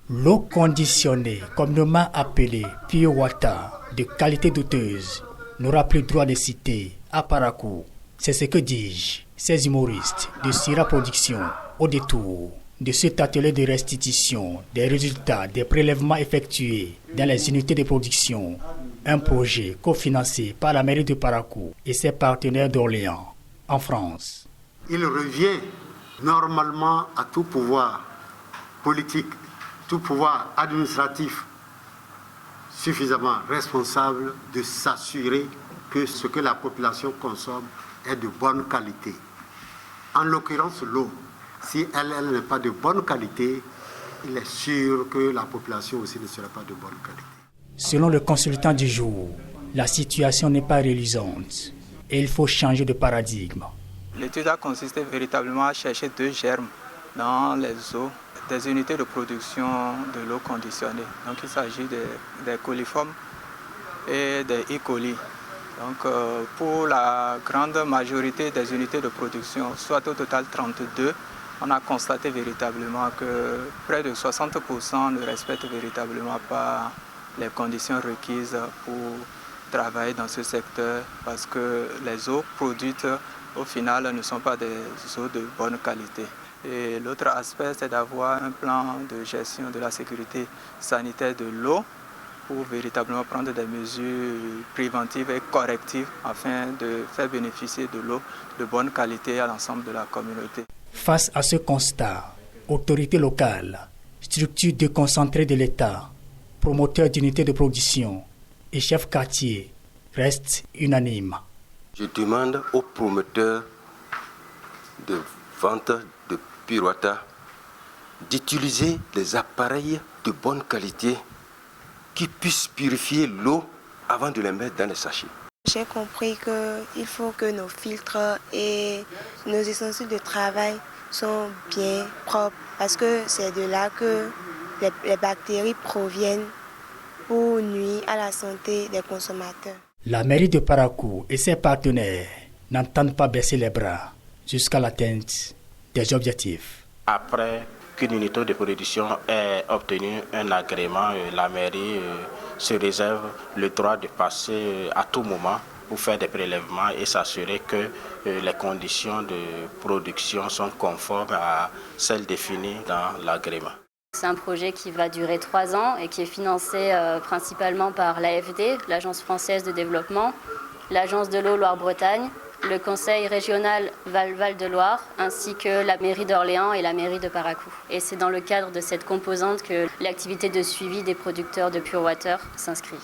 L'eau conditionnée, communément appelée pure water, de qualité douteuse, n'aura plus droit de citer à Parakou. C'est ce que disent ces humoristes de Sira Production au détour de cet atelier de restitution des résultats des prélèvements effectués dans les unités de production, un projet cofinancé par la mairie de Parakou et ses partenaires d'Orléans, en France. Il revient normalement à tout pouvoir politique, tout pouvoir administratif suffisamment responsable de s'assurer que ce que la population consomme est de bonne qualité. En l'occurrence, l'eau, si elle n'est pas de bonne qualité, il est sûr que la population aussi ne sera pas de bonne qualité. Selon le consultant du jour, la situation n'est pas reluisante et il faut changer de paradigme. L'étude a consisté véritablement à chercher deux germes dans les eaux des unités de production de l'eau conditionnée. Donc il s'agit des coliformes et des E. coli. Donc pour la grande majorité des unités de production, soit au total 32, on a constaté véritablement que près de 60% ne respectent véritablement pas les conditions requises pour travailler dans ce secteur parce que les eaux produites au final ne sont pas des eaux de bonne qualité. Et l'autre aspect, c'est d'avoir un plan de gestion de la sécurité sanitaire de l'eau pour véritablement prendre des mesures préventives et correctives afin de faire bénéficier de l'eau de bonne qualité à l'ensemble de la communauté. Face à ce constat, autorités locales, structures déconcentrées de l'État, promoteurs d'unités de production et chefs quartiers restent unanimes. Je demande aux promoteurs de vente de pure water d'utiliser des appareils de bonne qualité qui puissent purifier l'eau avant de les mettre dans les sachets. J'ai compris qu'il faut que nos filtres et nos ustensiles de travail sont bien propres parce que c'est de là que les bactéries proviennent pour nuire à la santé des consommateurs. La mairie de Parakou et ses partenaires n'entendent pas baisser les bras jusqu'à l'atteinte des objectifs. Après qu'une unité de production ait obtenu un agrément, la mairie se réserve le droit de passer à tout moment pour faire des prélèvements et s'assurer que les conditions de production sont conformes à celles définies dans l'agrément. C'est un projet qui va durer 3 ans et qui est financé principalement par l'AFD, l'Agence française de développement, l'Agence de l'eau Loire-Bretagne, le Conseil régional Val-de-Loire, ainsi que la mairie d'Orléans et la mairie de Parakou. Et c'est dans le cadre de cette composante que l'activité de suivi des producteurs de Pure Water s'inscrit.